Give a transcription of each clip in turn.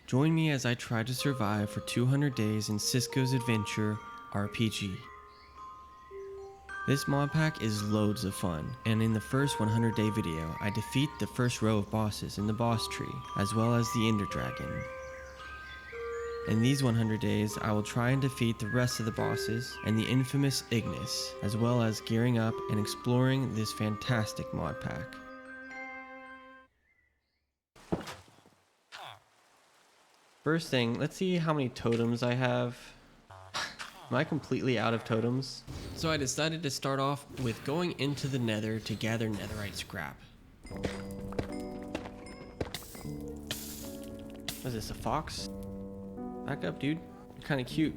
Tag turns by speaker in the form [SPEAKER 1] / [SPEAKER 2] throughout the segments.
[SPEAKER 1] Join me as I try to survive for 200 days in Cisco's Adventure RPG. This mod pack is loads of fun, and in the first 100-day video, I defeat the first row of bosses in the boss tree, as well as the Ender Dragon. In these 100 days, I will try and defeat the rest of the bosses and the infamous Ignis, as well as gearing up and exploring this fantastic mod pack. First thing, let's see how many totems I have. Am I completely out of totems? So I decided to start off with going into the Nether to gather netherite scrap. What is this, a fox? Back up, dude. You're kind of cute.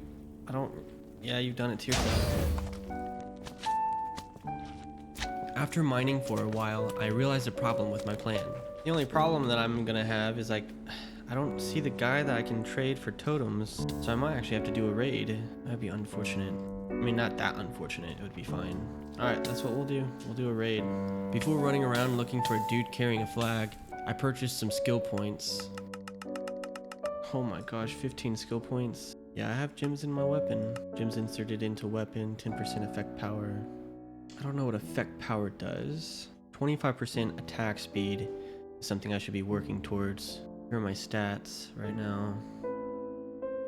[SPEAKER 1] Yeah, you've done it to yourself. After mining for a while, I realized a problem with my plan. The only problem that I'm gonna have is I don't see the guy that I can trade for totems, so I might actually have to do a raid. That'd be unfortunate. I mean, not that unfortunate, it would be fine. Alright, that's what we'll do. We'll do a raid. Before running around looking for a dude carrying a flag, I purchased some skill points. Oh my gosh, 15 skill points. Yeah, I have gems in my weapon. Gems inserted into weapon, 10% effect power. I don't know what effect power does. 25% attack speed is something I should be working towards. Here are my stats right now.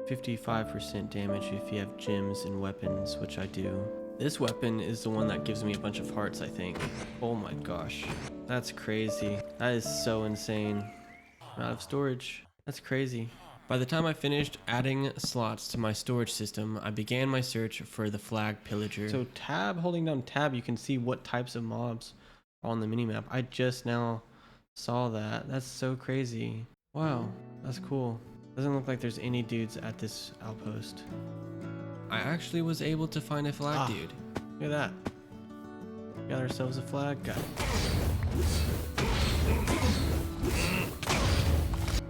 [SPEAKER 1] 55% damage if you have gems and weapons, which I do. This weapon is the one that gives me a bunch of hearts, I think. Oh my gosh. That's crazy. That is so insane. I'm out of storage. That's crazy. By the time I finished adding slots to my storage system, I began my search for the flag pillager. So holding down tab, you can see what types of mobs are on the minimap. I just now saw that. That's so crazy. Wow, that's cool. Doesn't look like there's any dudes at this outpost. I actually was able to find a flag dude. Look at that. Got ourselves a flag guy.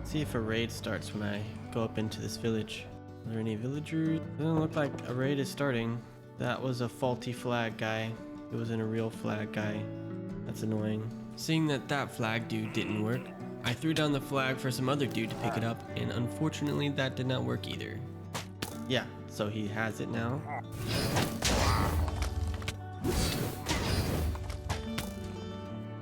[SPEAKER 1] See if a raid starts when I go up into this village. Are there any villagers? Doesn't look like a raid is starting. That was a faulty flag guy. It wasn't a real flag guy. That's annoying. Seeing that flag dude didn't work, I threw down the flag for some other dude to pick it up, and unfortunately that did not work either. Yeah, so he has it now.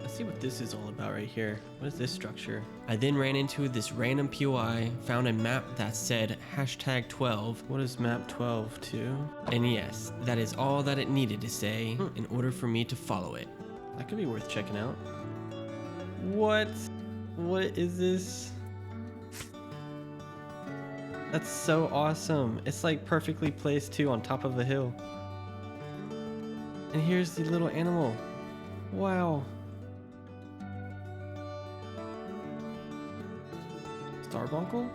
[SPEAKER 1] Let's see what this is all about right here. What is this structure? I then ran into this random POI, found a map that said #12. What is map 12 to? And yes, that is all that it needed to say in order for me to follow it. That could be worth checking out. What? What is this? That's so awesome. It's like perfectly placed too on top of a hill. And here's the little animal. Wow. Starbuncle?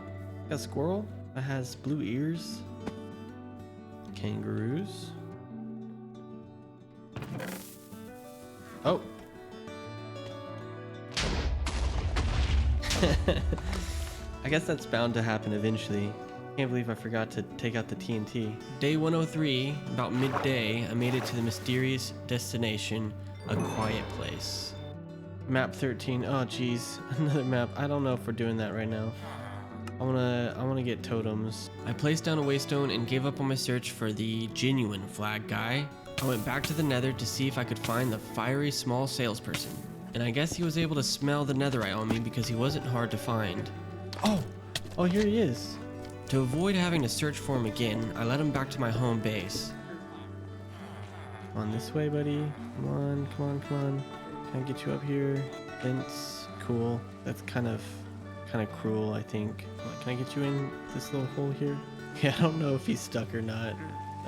[SPEAKER 1] Got a squirrel that has blue ears. Kangaroos. Oh. I guess that's bound to happen eventually. Can't believe I forgot to take out the TNT. Day 103, about midday, I made it to the mysterious destination, a quiet place. Map 13. Oh geez, another map. I don't know if we're doing that right now. I wanna get totems. I placed down a waystone and gave up on my search for the genuine flag guy. I went back to the Nether to see if I could find the fiery small salesperson. And I guess he was able to smell the netherite on me because he wasn't hard to find. Oh, here he is. To avoid having to search for him again, I led him back to my home base. Come on this way, buddy. Come on. Can I get you up here? Fence. Cool. That's kind of cruel, I think. Can I get you in this little hole here? Yeah, I don't know if he's stuck or not.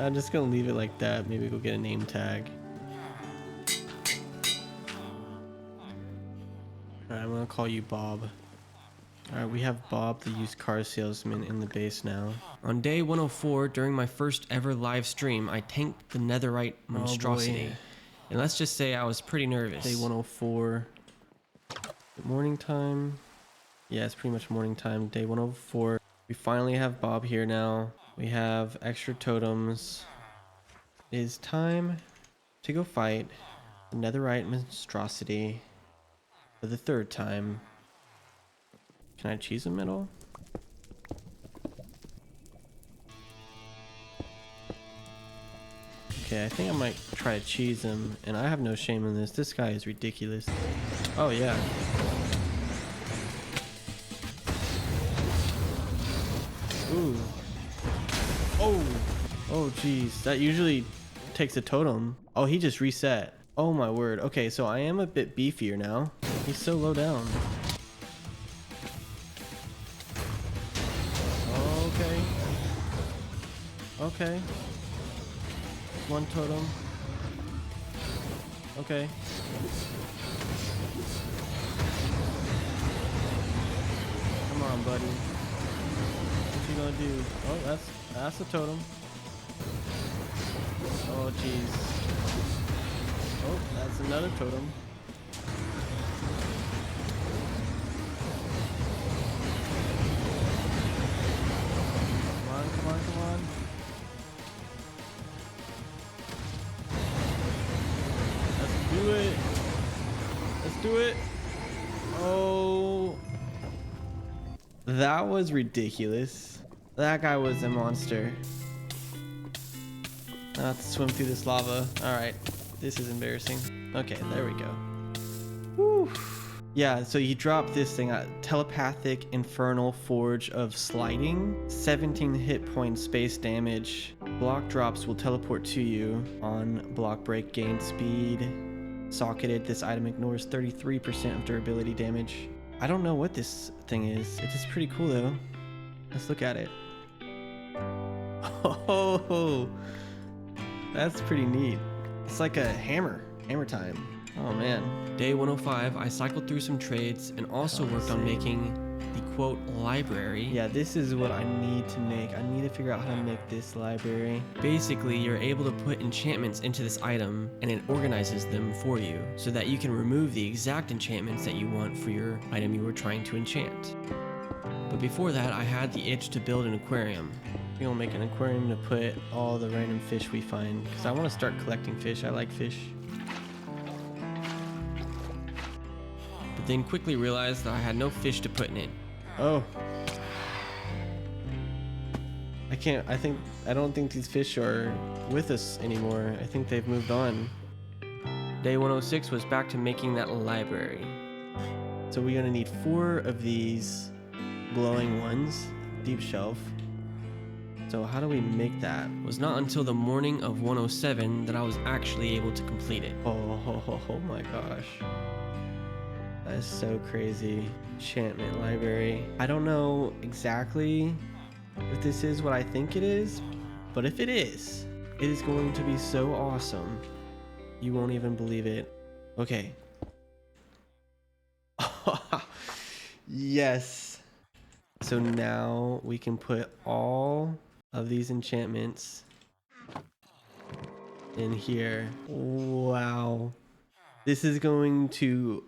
[SPEAKER 1] I'm just gonna leave it like that. Maybe go get a name tag. Alright, I'm gonna call you Bob. Alright, we have Bob, the used car salesman, in the base now. On day 104, during my first ever live stream, I tanked the netherite monstrosity. And let's just say I was pretty nervous. Day 104. Morning time. Yeah, it's pretty much morning time. Day 104. We finally have Bob here now. We have extra totems. It is time to go fight the netherite monstrosity for the third time. Can I cheese him at all? Okay, I think I might try to cheese him, and I have no shame in this. This guy is ridiculous. Oh yeah. Ooh. Oh. Oh geez, that usually takes a totem. Oh, he just reset. Oh my word. Okay, so I am a bit beefier now. He's so low down. Okay. Okay. One totem. Okay. Come on, buddy. What you gonna do? Oh, that's a totem. Oh, jeez. Oh, that's another totem. Come on, come on, come on. Let's do it. Let's do it. Oh. That was ridiculous. That guy was a monster. I have to swim through this lava. Alright. This is embarrassing. Okay, there we go. Whew. Yeah, so you drop this thing, telepathic infernal forge of sliding, 17 hit points, space damage. Block drops will teleport to you. On block break, gain speed. Socketed, this item ignores 33% of durability damage. I don't know what this thing is. It's just pretty cool though. Let's look at it. Oh, that's pretty neat. It's like a hammer time. Oh man. Day 105, I cycled through some trades and also worked on making the quote library. Yeah, this is what I need to make. I need to figure out how to make this library. Basically, you're able to put enchantments into this item and it organizes them for you so that you can remove the exact enchantments that you want for your item you were trying to enchant. But before that, I had the itch to build an aquarium. We're gonna make an aquarium to put all the random fish we find because I want to start collecting fish. I like fish. But then quickly realized that I had no fish to put in it. Oh. I don't think these fish are with us anymore. I think they've moved on. Day 106 was back to making that library. So we're gonna need 4 of these glowing ones, deep shelf. So how do we make that? It was not until the morning of 107 that I was actually able to complete it. Oh my gosh. That is so crazy. Enchantment library. I don't know exactly if this is what I think it is, but if it is going to be so awesome. You won't even believe it. Okay. Yes. So now we can put all of these enchantments in here. Wow. This is going to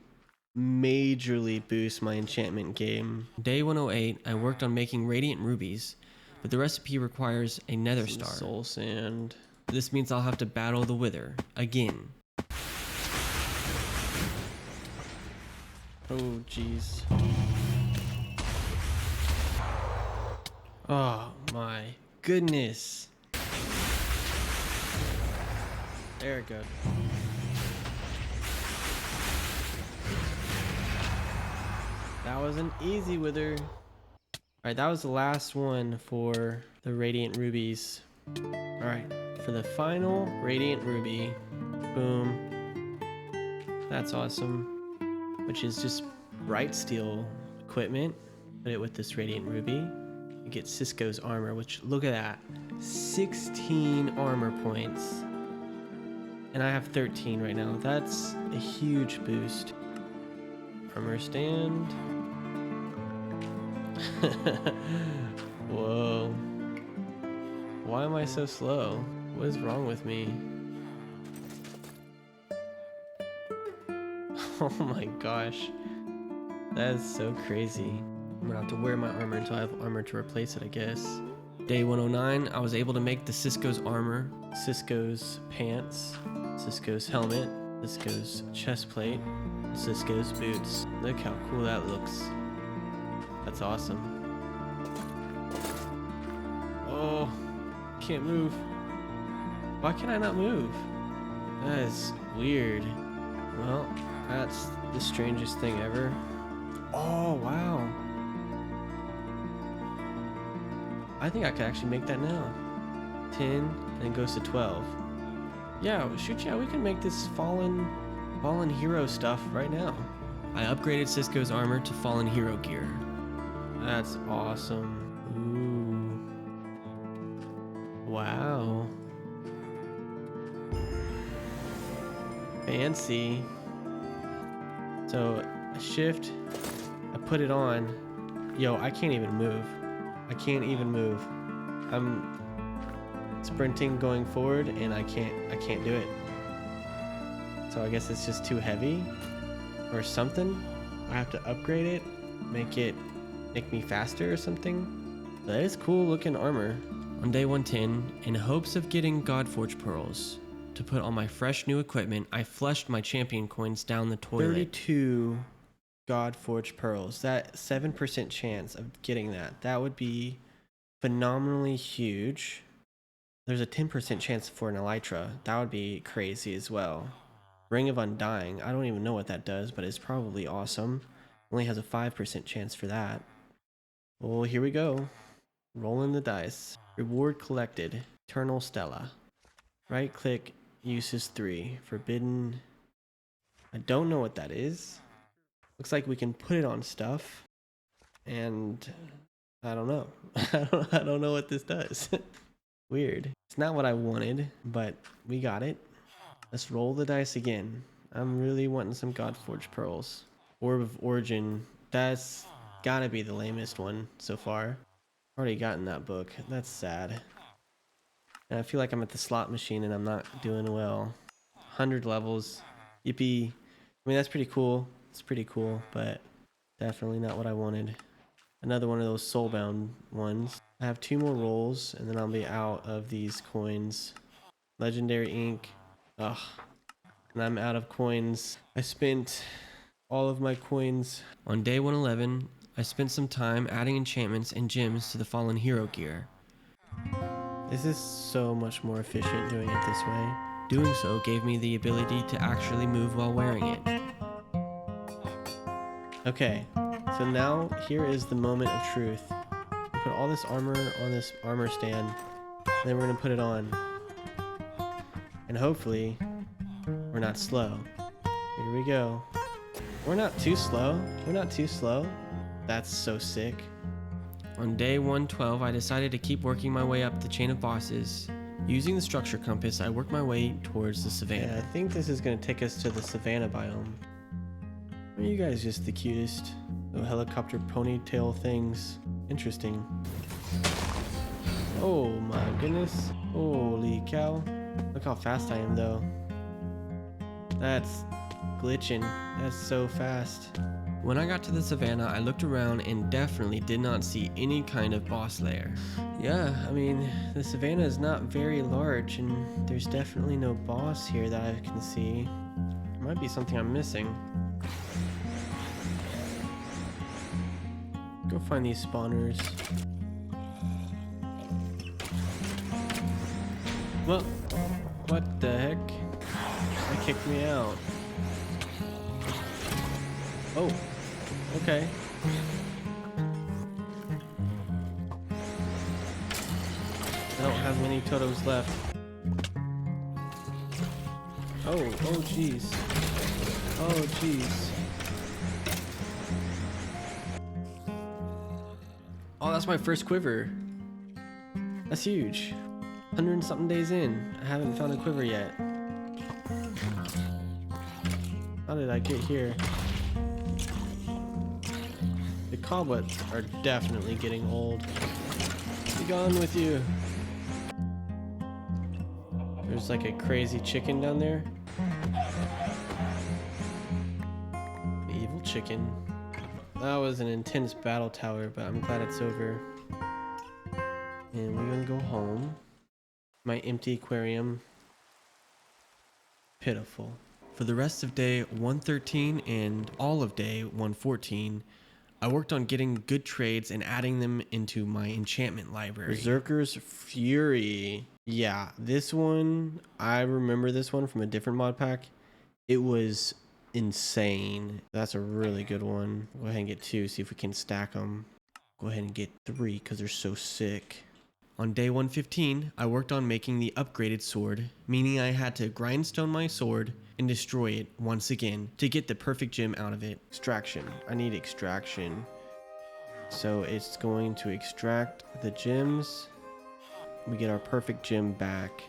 [SPEAKER 1] majorly boost my enchantment game. Day 108, I worked on making radiant rubies, but the recipe requires a nether star. Soul sand. This means I'll have to battle the wither again. Oh jeez. Oh my goodness. There it goes. That was an easy wither. Alright, that was the last one for the radiant rubies. Alright, for the final radiant ruby. Boom. That's awesome. Which is just bright steel equipment. Put it with this radiant ruby. You get Cisco'S armor, which look at that. 16 armor points. And I have 13 right now. That's a huge boost. Armor stand. Whoa. Why am I so slow? What is wrong with me? Oh my gosh. That is so crazy. I'm gonna have to wear my armor until I have armor to replace it, I guess. Day 109, I was able to make the Cisco'S armor, Cisco'S pants, Cisco'S helmet, Cisco'S chest plate, Cisco'S boots. Look how cool that looks. That's awesome. Oh, can't move. Why can I not move? That is weird. Well, that's the strangest thing ever. Oh, wow. I think I could actually make that now. 10 and it goes to 12. Yeah, shoot, yeah, we can make this fallen hero stuff right now. I upgraded Cisco's armor to fallen hero gear. That's awesome. Ooh. Wow. Fancy. So I shift, I put it on. Yo, I can't even move. I can't even move. I'm sprinting going forward and I can't do it. So I guess it's just too heavy or something. I have to upgrade it, make me faster or something. That is cool looking armor. On day 110, in hopes of getting Godforge pearls to put on my fresh new equipment, I flushed my champion coins down the toilet. 32 Godforge pearls. That 7% chance of getting that would be phenomenally huge. There's a 10% chance for an elytra. That would be crazy as well. Ring of Undying. I don't even know what that does, but it's probably awesome. Only has a 5% chance for that. Well, here we go. Rolling the dice. Reward collected. Eternal Stella. Right click. Uses 3. Forbidden. I don't know what that is. Looks like we can put it on stuff. And I don't know. I don't know what this does. Weird. It's not what I wanted, but we got it. Let's roll the dice again. I'm really wanting some Godforge pearls. Orb of Origin. That's gotta be the lamest one so far. Already gotten that book. That's sad. And I feel like I'm at the slot machine and I'm not doing well. 100 levels. Yippee. I mean, that's pretty cool. It's pretty cool, but definitely not what I wanted. Another one of those soulbound ones. I have 2 more rolls and then I'll be out of these coins. Legendary ink. Ugh. And I'm out of coins. I spent all of my coins. On day 111, I spent some time adding enchantments and gems to the fallen hero gear. This is so much more efficient doing it this way. Doing so gave me the ability to actually move while wearing it. Okay, so now here is the moment of truth. We put all this armor on this armor stand, and then we're gonna put it on. And hopefully, we're not slow. Here we go. We're not too slow. We're not too slow. That's so sick. On day 112, I decided to keep working my way up the chain of bosses. Using the structure compass, I worked my way towards the savannah. Yeah, I think this is going to take us to the savannah biome. Are you guys just the cutest? Little helicopter ponytail things. Interesting. Oh my goodness. Holy cow. Look how fast I am though. That's glitching. That's so fast. When I got to the savannah, I looked around and definitely did not see any kind of boss lair. Yeah, I mean, the savannah is not very large and there's definitely no boss here that I can see. There might be something I'm missing. Go find these spawners. Well, what the heck? They kicked me out. Oh, okay. I don't have many totems left. Oh jeez. Oh jeez. Oh, that's my first quiver. That's huge. 100 and something days in. I haven't found a quiver yet. How did I get here? The cobwebs are definitely getting old. Be gone with you. There's like a crazy chicken down there. The evil chicken. That was an intense battle tower, but I'm glad it's over. And we're gonna go home. My empty aquarium. Pitiful. For the rest of day 113 and all of day 114, I worked on getting good trades and adding them into my enchantment library. Berserker's Fury. Yeah, this one, I remember this one from a different mod pack. It was insane. That's a really good one. Go ahead and get 2, see if we can stack them. Go ahead and get 3 because they're so sick. On day 115, I worked on making the upgraded sword, meaning I had to grindstone my sword and destroy it once again to get the perfect gem out of it. Extraction. I need extraction. So it's going to extract the gems. We get our perfect gem back.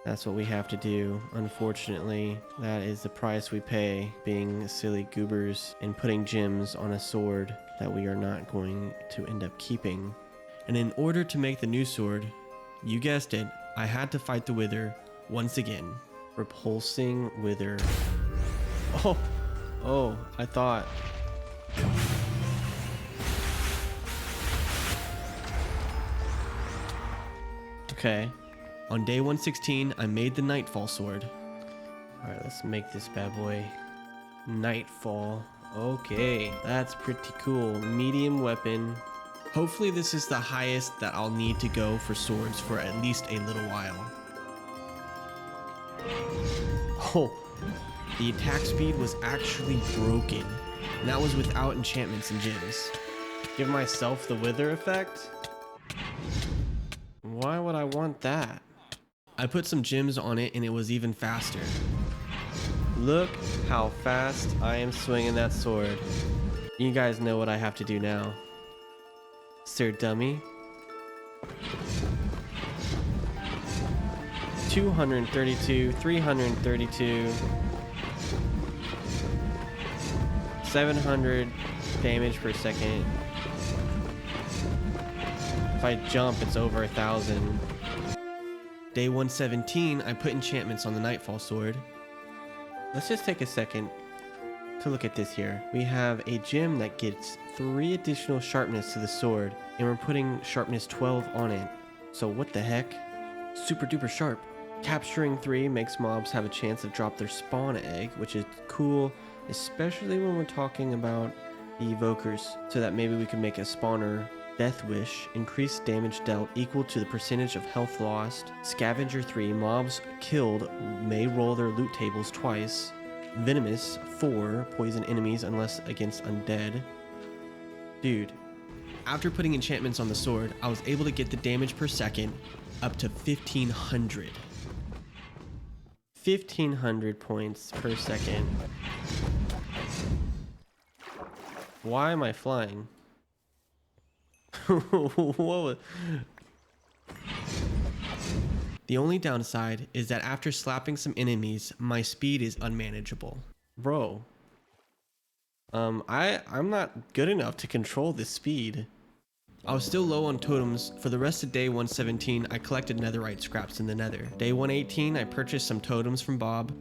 [SPEAKER 1] That's what we have to do. Unfortunately, that is the price we pay, being silly goobers and putting gems on a sword that we are not going to end up keeping. And in order to make the new sword, you guessed it, I had to fight the Wither once again. Repulsing Wither. Oh, I thought. Okay. On day 116, I made the Nightfall sword. Alright, let's make this bad boy. Nightfall. Okay, that's pretty cool. Medium weapon. Hopefully this is the highest that I'll need to go for swords for at least a little while. Oh, the attack speed was actually broken. And that was without enchantments and gems. Give myself the wither effect? Why would I want that? I put some gems on it and it was even faster. Look how fast I am swinging that sword. You guys know what I have to do now. Sir Dummy. 232, 332, 700 damage per second. If I jump, it's over 1,000. Day 117, I put enchantments on the Nightfall sword. Let's just take a second to look at this here. We have a gem that gets 3 additional sharpness to the sword, and we're putting sharpness 12 on it. So what the heck? Super duper sharp. Capturing 3 makes mobs have a chance to drop their spawn egg, which is cool, especially when we're talking about the evokers, so that maybe we can make a spawner. Death Wish, increased damage dealt equal to the percentage of health lost. Scavenger 3, mobs killed may roll their loot tables twice. Venomous 4, poison enemies unless against undead. Dude, after putting enchantments on the sword, I was able to get the damage per second up to 1,500. 1,500 points per second. Why am I flying? Whoa. The only downside is that after slapping some enemies, my speed is unmanageable. Bro. I'm not good enough to control this speed. I was still low on totems. For the rest of day 117, I collected netherite scraps in the nether. Day 118, I purchased some totems from Bob.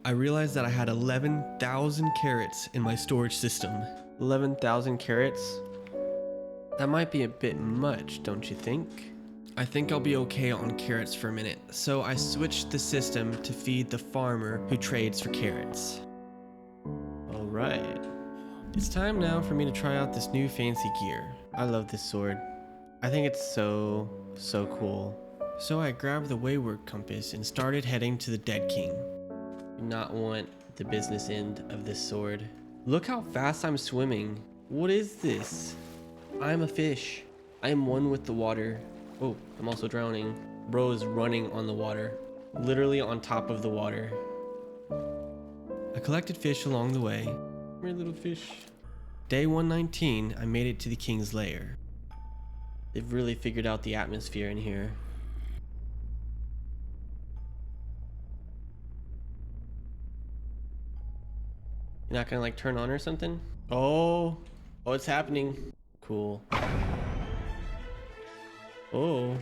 [SPEAKER 1] I realized that I had 11,000 carrots in my storage system. 11,000 carrots? That might be a bit much, don't you think? I think I'll be okay on carrots for a minute, so I switched the system to feed the farmer who trades for carrots. Alright. It's time now for me to try out this new fancy gear. I love this sword. I think it's so cool. So I grabbed the wayward compass and started heading to the Dead King. Do not want the business end of this sword. Look how fast I'm swimming. What is this? I'm a fish. I am one with the water. Oh, I'm also drowning. Bro is running on the water. Literally on top of the water. I collected fish along the way. We're little fish. Day 119, I made it to the king's lair. They've really figured out the atmosphere in here. You're not gonna like turn on or something? Oh, it's happening. Cool. Oh.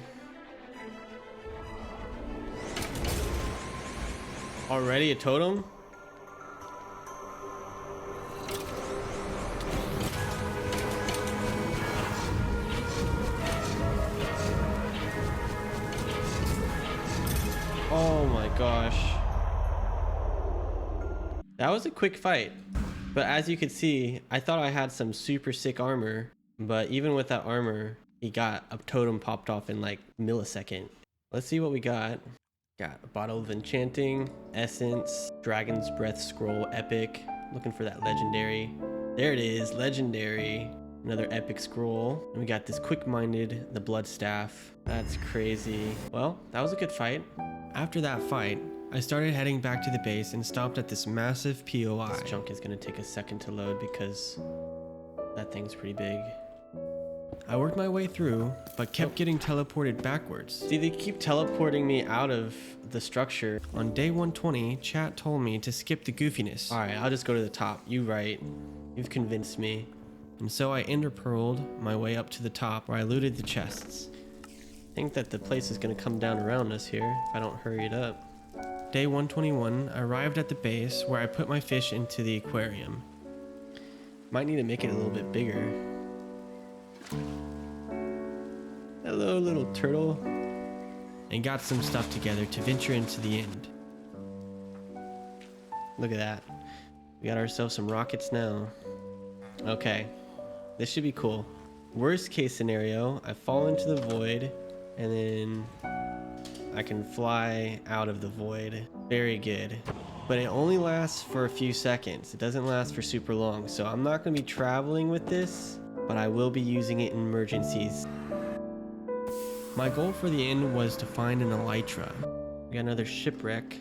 [SPEAKER 1] Already a totem? Oh my gosh. That was a quick fight. But as you can see, I thought I had some super sick armor, but even with that armor, he got a totem popped off in like millisecond. Let's see what we got. Got a bottle of enchanting, essence, dragon's breath scroll, epic. Looking for that legendary. There it is, legendary. Another epic scroll. And we got this quick-minded, the blood staff. That's crazy. Well, that was a good fight. After that fight, I started heading back to the base and stopped at this massive POI. This chunk is gonna take a second to load because that thing's pretty big. I worked my way through, but kept getting teleported backwards. See, they keep teleporting me out of the structure. On day 120, chat told me to skip the goofiness. All right, I'll just go to the top. You right. You've convinced me. And so I enderpearled my way up to the top where I looted the chests. I think that the place is gonna come down around us here if I don't hurry it up. Day 121, I arrived at the base where I put my fish into the aquarium. Might need to make it a little bit bigger. Hello, little turtle. And got some stuff together to venture into the end. Look at that. We got ourselves some rockets now. Okay, this should be cool. Worst case scenario, I fall into the void and then I can fly out of the void. Very good. But it only lasts for a few seconds. It doesn't last for super long. So I'm not going to be traveling with this, but I will be using it in emergencies. My goal for the end was to find an elytra. We got another shipwreck.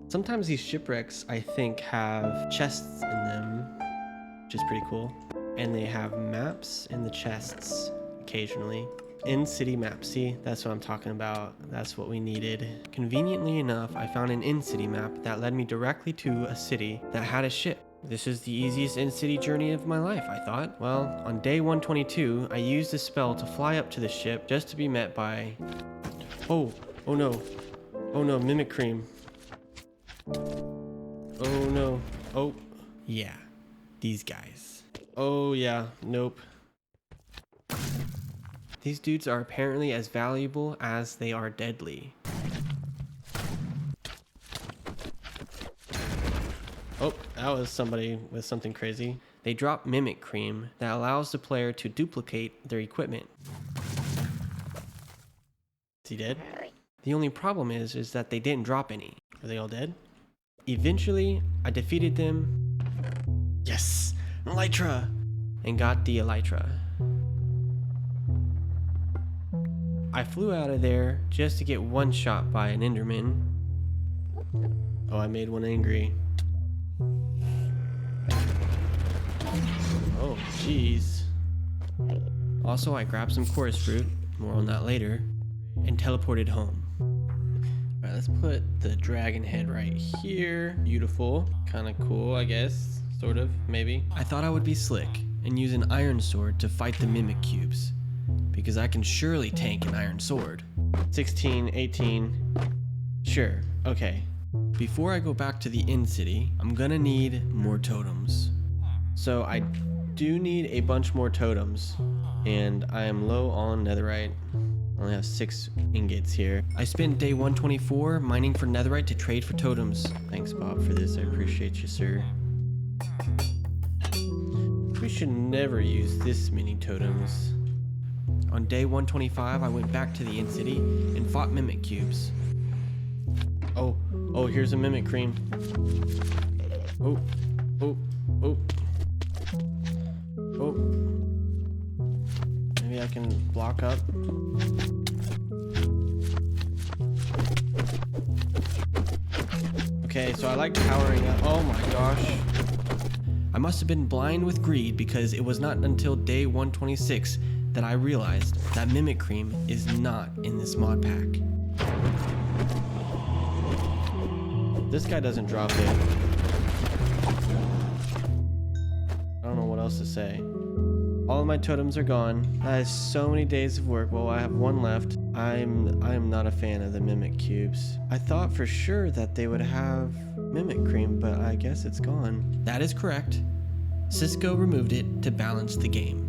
[SPEAKER 1] Sometimes these shipwrecks, I think, have chests in them, which is pretty cool. And they have maps in the chests occasionally. In-city map, see? That's what I'm talking about. That's what we needed. Conveniently enough, I found an in-city map that led me directly to a city that had a ship. This is the easiest in-city journey of my life, I thought. Well, on day 122, I used a spell to fly up to the ship just to be met by... Oh no. Oh no, mimic cream. Oh no. Oh, yeah. These guys. Oh yeah, nope. These dudes are apparently as valuable as they are deadly. Oh, that was somebody with something crazy. They drop mimic cream that allows the player to duplicate their equipment. Is he dead? The only problem is that they didn't drop any. Are they all dead? Eventually, I defeated them. Yes! Elytra! And got the elytra. I flew out of there just to get one shot by an enderman. Oh, I made one angry. Oh, jeez. Also, I grabbed some chorus fruit, more on that later, and teleported home. Alright, let's put the dragon head right here. Beautiful. Kind of cool, I guess. Sort of, maybe. I thought I would be slick and use an iron sword to fight the mimic cubes, because I can surely tank an iron sword. 16, 18. Sure, okay. Before I go back to the inn city, I'm gonna need more totems. So I do need a bunch more totems, and I am low on netherite. I only have 6 ingots here. I spent day 124 mining for netherite to trade for totems. Thanks, Bob, for this. I appreciate you, sir. We should never use this many totems. On day 125, I went back to the inn city and fought mimic cubes. Oh, here's a mimic cream. Oh. Maybe I can block up. Okay, so I like powering up. Oh my gosh. I must have been blind with greed because it was not until day 126 that I realized that mimic cream is not in this mod pack. This guy doesn't drop it. I don't know what else to say. All of my totems are gone. That is so many days of work. Well, I have one left. I am not a fan of the mimic cubes. I thought for sure that they would have mimic cream, but I guess it's gone. That is correct. Cisco removed it to balance the game.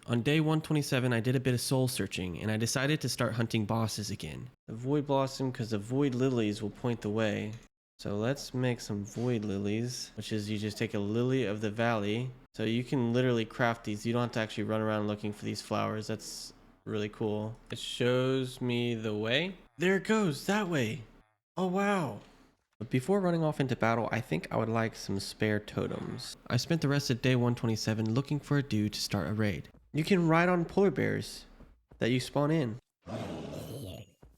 [SPEAKER 1] On day 127, I did a bit of soul searching, and I decided to start hunting bosses again. The Void Blossom, because the Void Lilies will point the way. So let's make some void lilies, which is you just take a lily of the valley. So you can literally craft these. You don't have to actually run around looking for these flowers. That's really cool. It shows me the way. There it goes, that way. Oh, wow. But before running off into battle, I think I would like some spare totems. I spent the rest of day 127 looking for a dude to start a raid. You can ride on polar bears that you spawn in.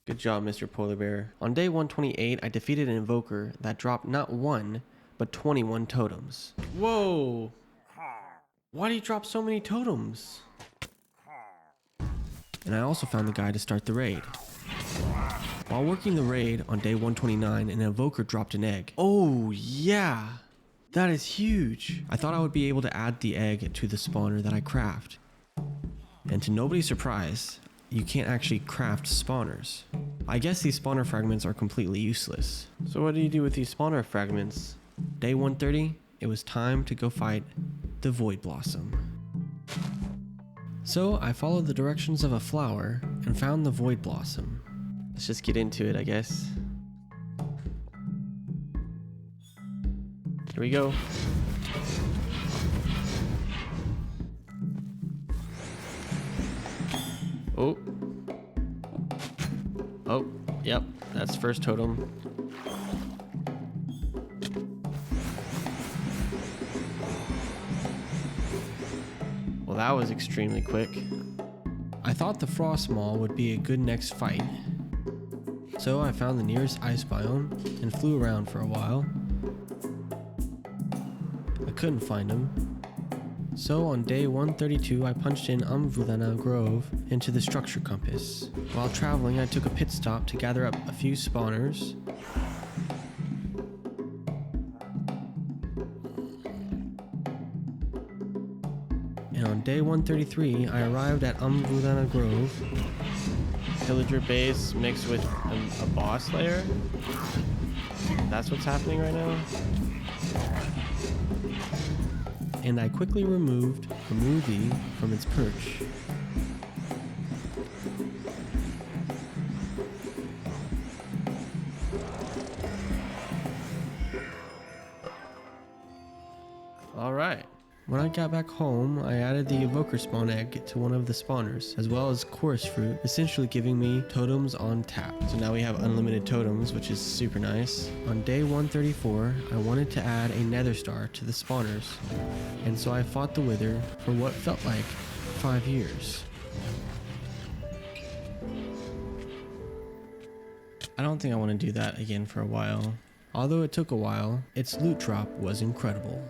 [SPEAKER 1] Good job, Mr. Polar Bear. On day 128, I defeated an invoker that dropped not 1, but 21 totems. Whoa! Why do you drop so many totems? And I also found the guy to start the raid. While working the raid on day 129, an invoker dropped an egg. Oh yeah! That is huge! I thought I would be able to add the egg to the spawner that I craft. And to nobody's surprise, you can't actually craft spawners. I guess these spawner fragments are completely useless. So what do you do with these spawner fragments? Day 130, it was time to go fight the Void Blossom. So I followed the directions of a flower and found the Void Blossom. Let's just get into it, I guess. Here we go. Oh. Oh, yep, that's first totem. Well, that was extremely quick. I thought the frost maw would be a good next fight. So I found the nearest ice biome and flew around for a while. I couldn't find him. So on day 132, I punched in Umvulana Grove into the structure compass. While traveling, I took a pit stop to gather up a few spawners. And on day 133, I arrived at Umvulana Grove. Pillager base mixed with a boss lair. That's what's happening right now. And I quickly removed the movie from its perch. Alright. When I got back home, I added the evoker spawn egg to one of the spawners, as well as chorus fruit, essentially giving me totems on tap. So now we have unlimited totems, which is super nice. On day 134, I wanted to add a nether star to the spawners, and so I fought the wither for what felt like 5 years. I don't think I want to do that again for a while. Although it took a while, its loot drop was incredible.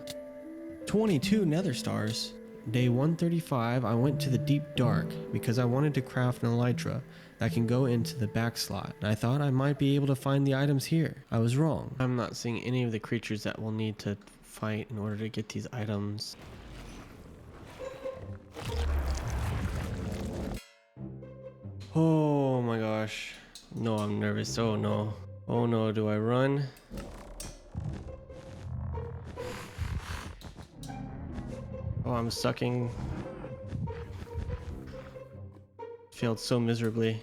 [SPEAKER 1] 22 nether stars. Day 135, I went to the deep dark because I wanted to craft an elytra that can go into the back slot, and I thought I might be able to find the items here. I was wrong. I'm not seeing any of the creatures that we'll need to fight in order to get these items. Oh my gosh. No, I'm nervous. Oh no. Oh no, do I run? Oh, I'm sucking. Failed so miserably.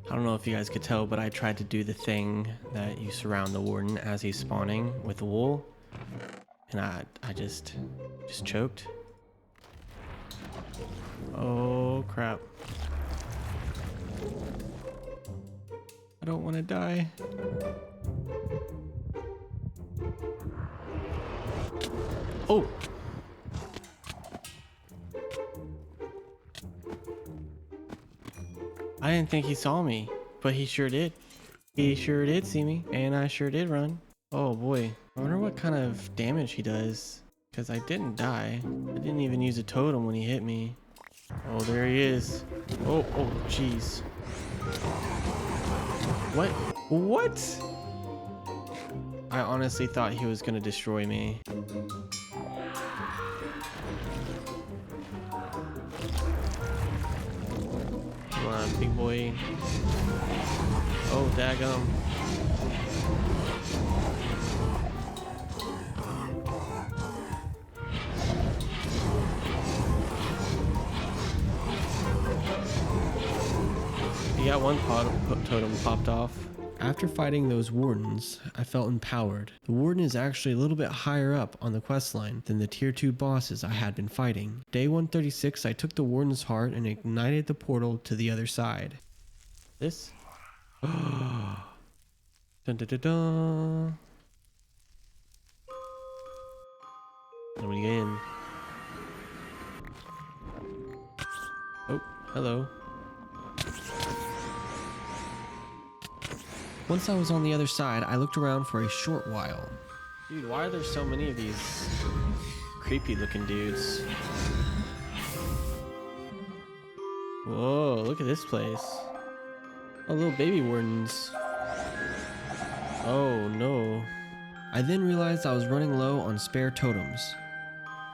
[SPEAKER 1] I don't know if you guys could tell, but I tried to do the thing that you surround the warden as he's spawning with wool, and I just choked. Oh crap. I don't want to die. Oh! I didn't think he saw me, but he sure did. He sure did see me, and I sure did run. Oh boy. I wonder what kind of damage he does, because I didn't die. I didn't even use a totem when he hit me. Oh, there he is. Oh, jeez. What? What? I honestly thought he was gonna destroy me. Come on, big boy. Oh, daggum. He got one totem popped off. After fighting those wardens, I felt empowered. The warden is actually a little bit higher up on the questline than the tier 2 bosses I had been fighting. Day 136, I took the warden's heart and ignited the portal to the other side. This? Dun dun dun dun. I'm gonna get in. Oh, hello. Once I was on the other side, I looked around for a short while. Dude, why are there so many of these creepy looking dudes? Whoa, look at this place. Oh, little baby wardens. Oh no. I then realized I was running low on spare totems.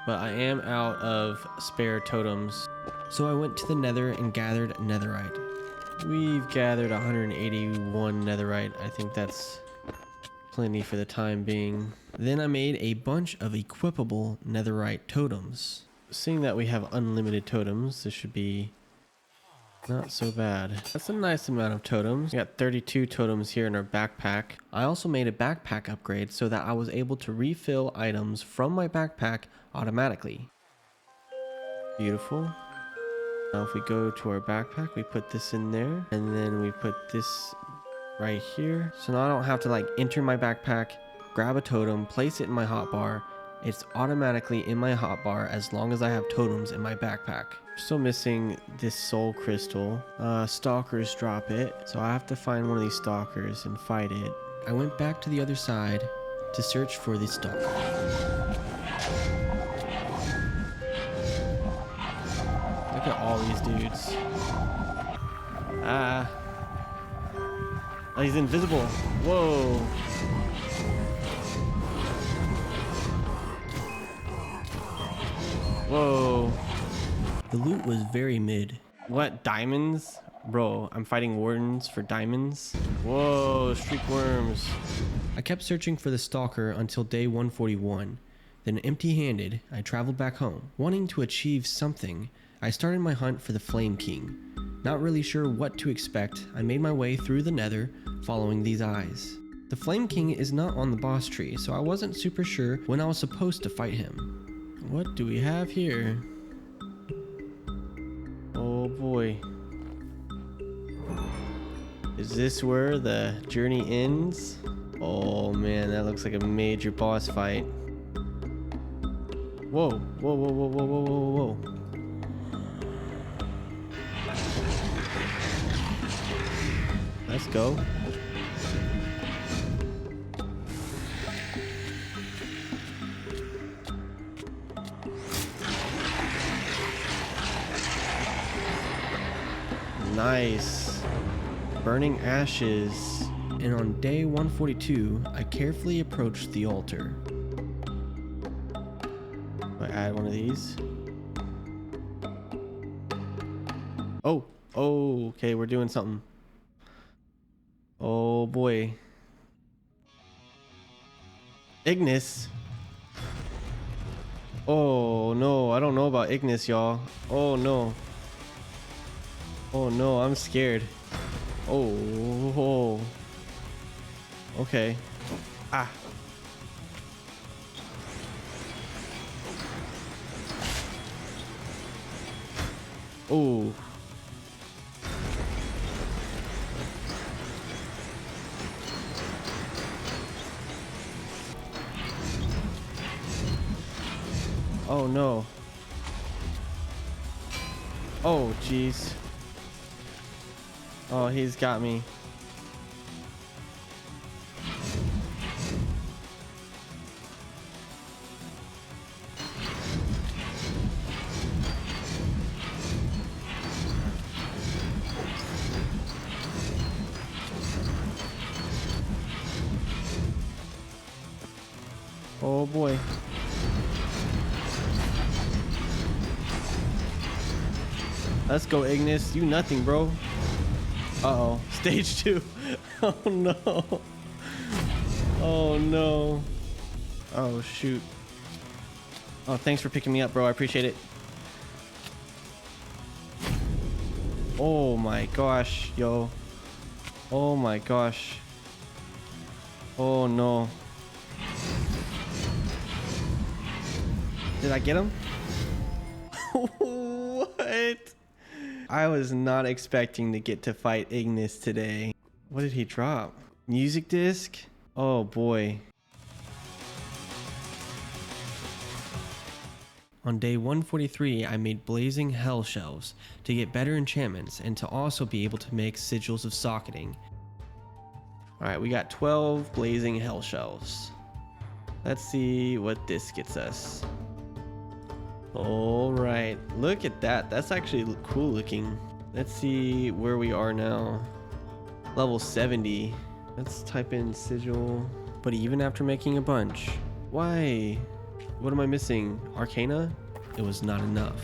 [SPEAKER 1] But I am out of spare totems. So I went to the Nether and gathered netherite. We've gathered 181 netherite. I think that's plenty for the time being. Then I made a bunch of equipable netherite totems. Seeing that we have unlimited totems, this should be not so bad. That's a nice amount of totems. We got 32 totems here in our backpack. I also made a backpack upgrade so that I was able to refill items from my backpack automatically. Beautiful. Now if we go to our backpack, we put this in there, and then we put this right here. So now I don't have to like enter my backpack, grab a totem, place it in my hotbar. It's automatically in my hotbar as long as I have totems in my backpack. Still missing this soul crystal. Stalkers drop it, so I have to find one of these stalkers and fight it. I went back to the other side to search for the stalker. Look at all these dudes. Ah. Oh, he's invisible. Whoa. Whoa. The loot was very mid. What? Diamonds? Bro, I'm fighting wardens for diamonds? Whoa, streak worms. I kept searching for the stalker until day 141. Then empty-handed, I traveled back home. Wanting to achieve something, I started my hunt for the Flame King. Not really sure what to expect, I made my way through the Nether, following these eyes. The Flame King is not on the boss tree, so I wasn't super sure when I was supposed to fight him. What do we have here? Oh boy. Is this where the journey ends? Oh man, that looks like a major boss fight. Whoa, whoa, whoa, whoa, whoa, whoa, whoa, whoa. Let's go. Nice. Burning ashes. And on day 142, I carefully approached the altar. I add one of these. Oh, okay, we're doing something. Oh boy. Ignis. Oh no, I don't know about Ignis, y'all. Oh no. Oh no, I'm scared. Oh. Okay. Ah. Oh. Oh no. Oh jeez. Oh, he's got me. Oh boy. Let's go, Ignis. You nothing, bro. Uh-oh. Stage 2. Oh no. Oh no. Oh shoot. Oh, thanks for picking me up, bro. I appreciate it. Oh my gosh, yo. Oh my gosh. Oh no. Did I get him? What? I was not expecting to get to fight Ignis today. What did he drop? Music disc? Oh boy. On day 143, I made blazing hell shelves to get better enchantments and to also be able to make sigils of socketing. Alright, we got 12 blazing hell shelves. Let's see what this gets us. Alright, look at that. That's actually cool looking. Let's see where we are now. Level 70. Let's type in sigil. But even after making a bunch, why? What am I missing? Arcana? It was not enough.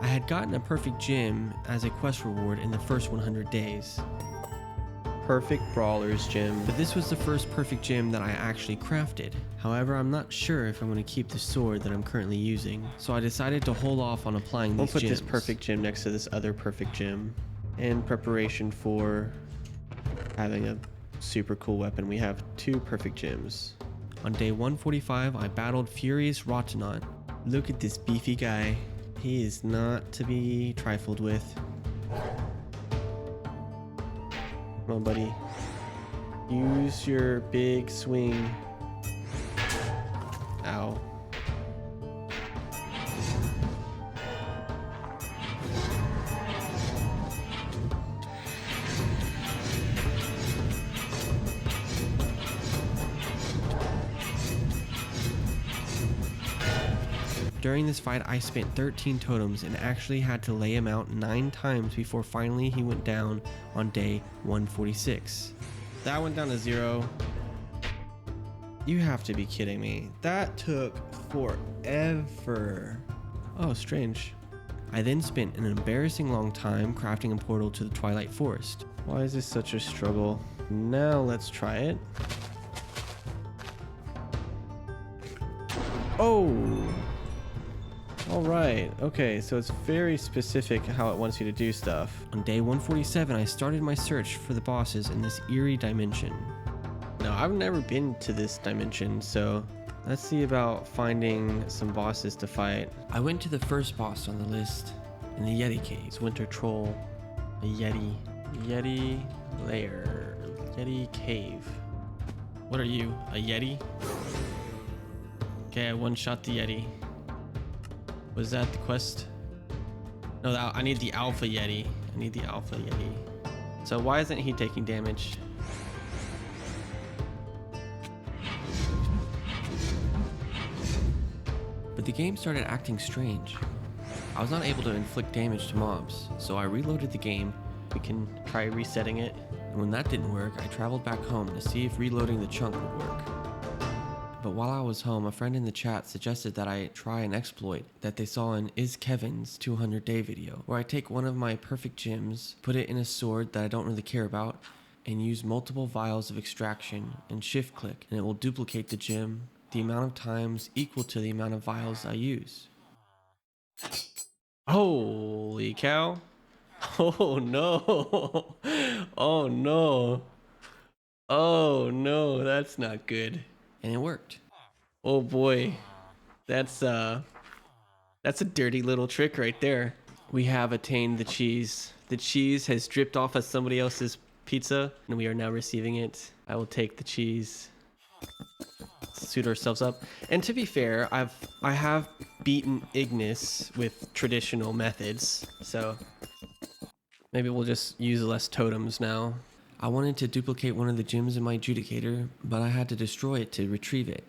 [SPEAKER 1] I had gotten a perfect gem as a quest reward in the first 100 days. Perfect Brawler's gem. But this was the first perfect gem that I actually crafted. However, I'm not sure if I'm going to keep the sword that I'm currently using, so I decided to hold off on applying these gems. We'll put this perfect gem next to this other perfect gem in preparation for having a super cool weapon. We have 2 perfect gems. On day 145, I battled Furious wroughtnaut. Look at this beefy guy. He is not to be trifled with. Come on, buddy. Use your big swing. Ow. During this fight, I spent 13 totems and actually had to lay him out 9 times before finally he went down on day 146. That went down to 0. You have to be kidding me. That took forever. Oh, strange. I then spent an embarrassing long time crafting a portal to the Twilight Forest. Why is this such a struggle? Now let's try it. Oh! Alright, okay, so it's very specific how it wants you to do stuff. On day 147, I started my search for the bosses in this eerie dimension. Now, I've never been to this dimension, so let's see about finding some bosses to fight. I went to the first boss on the list, in the Yeti Caves. Winter Troll, a Yeti lair, Yeti Cave. What are you, a Yeti? Okay, I one-shot the Yeti. Was that the quest? No, I need the Alpha Yeti. I need the Alpha Yeti. So why isn't he taking damage? But the game started acting strange. I was not able to inflict damage to mobs, so I reloaded the game. We can try resetting it. And when that didn't work, I traveled back home to see if reloading the chunk would work. But while I was home, a friend in the chat suggested that I try an exploit that they saw in Is Kevin's 200 day video, where I take one of my perfect gems, put it in a sword that I don't really care about, and use multiple vials of extraction and shift click, and it will duplicate the gem the amount of times equal to the amount of vials I use. Holy cow. Oh no. Oh no. Oh no, that's not good. And it worked. Oh boy. That's a dirty little trick right there. We have attained the cheese. The cheese has dripped off of somebody else's pizza and we are now receiving it. I will take the cheese. Suit ourselves up. And to be fair, I have beaten Ignis with traditional methods, so maybe we'll just use less totems now. I wanted to duplicate one of the gems in my adjudicator, but I had to destroy it to retrieve it.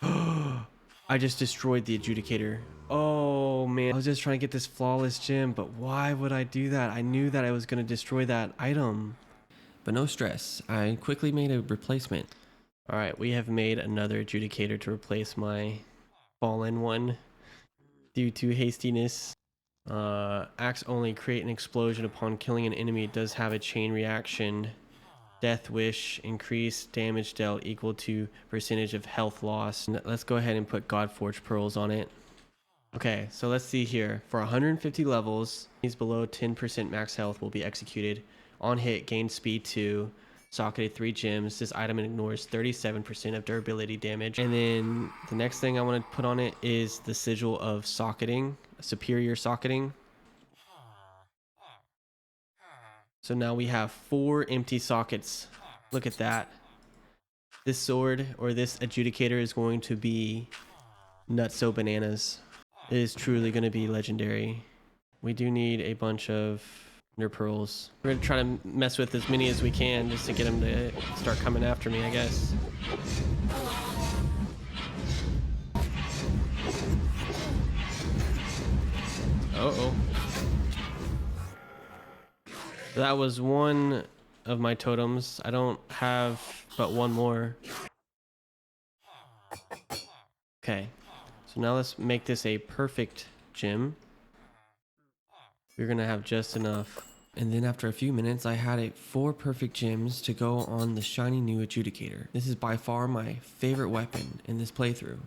[SPEAKER 1] I just destroyed the adjudicator. Oh man, I was just trying to get this flawless gem, but why would I do that? I knew that I was going to destroy that item. But no stress, I quickly made a replacement. Alright, we have made another adjudicator to replace my fallen one due to hastiness. Axe only create an explosion upon killing an enemy. It does have a chain reaction. Death wish, increase damage dealt equal to percentage of health loss. Let's go ahead and put Godforged pearls on it. Okay, so let's see here. For 150 levels, he's below 10% max health will be executed. On hit, gain speed 2. Socketed 3 gems. This item ignores 37% of durability damage. And then the next thing I want to put on it is the sigil of socketing, superior socketing. So now we have 4 empty sockets. Look at that. This sword or this adjudicator is going to be nutso bananas. It is truly going to be legendary. We do need a bunch of Ender pearls. We're going to try to mess with as many as we can just to get them to start coming after me, I guess. Uh-oh. That was one of my totems. I don't have but one more. Okay. So now let's make this a perfect gem. We're gonna have just enough. And then after a few minutes, I had 4 perfect gems to go on the shiny new adjudicator. This is by far my favorite weapon in this playthrough.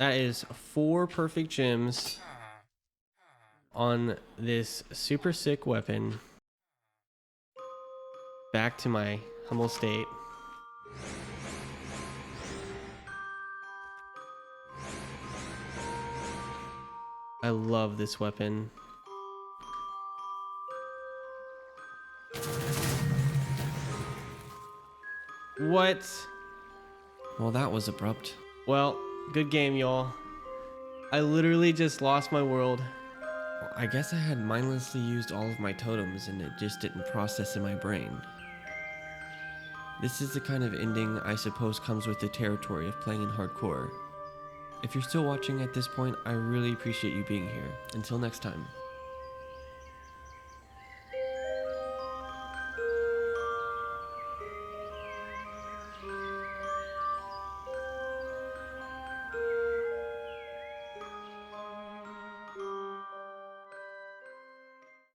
[SPEAKER 1] That is 4 perfect gems on this super sick weapon. Back to my humble state. I love this weapon. What? Well, that was abrupt. Well, good game, y'all. I literally just lost my world. Well, I guess I had mindlessly used all of my totems and it just didn't process in my brain. This is the kind of ending I suppose comes with the territory of playing in hardcore. If you're still watching at this point, I really appreciate you being here. Until next time.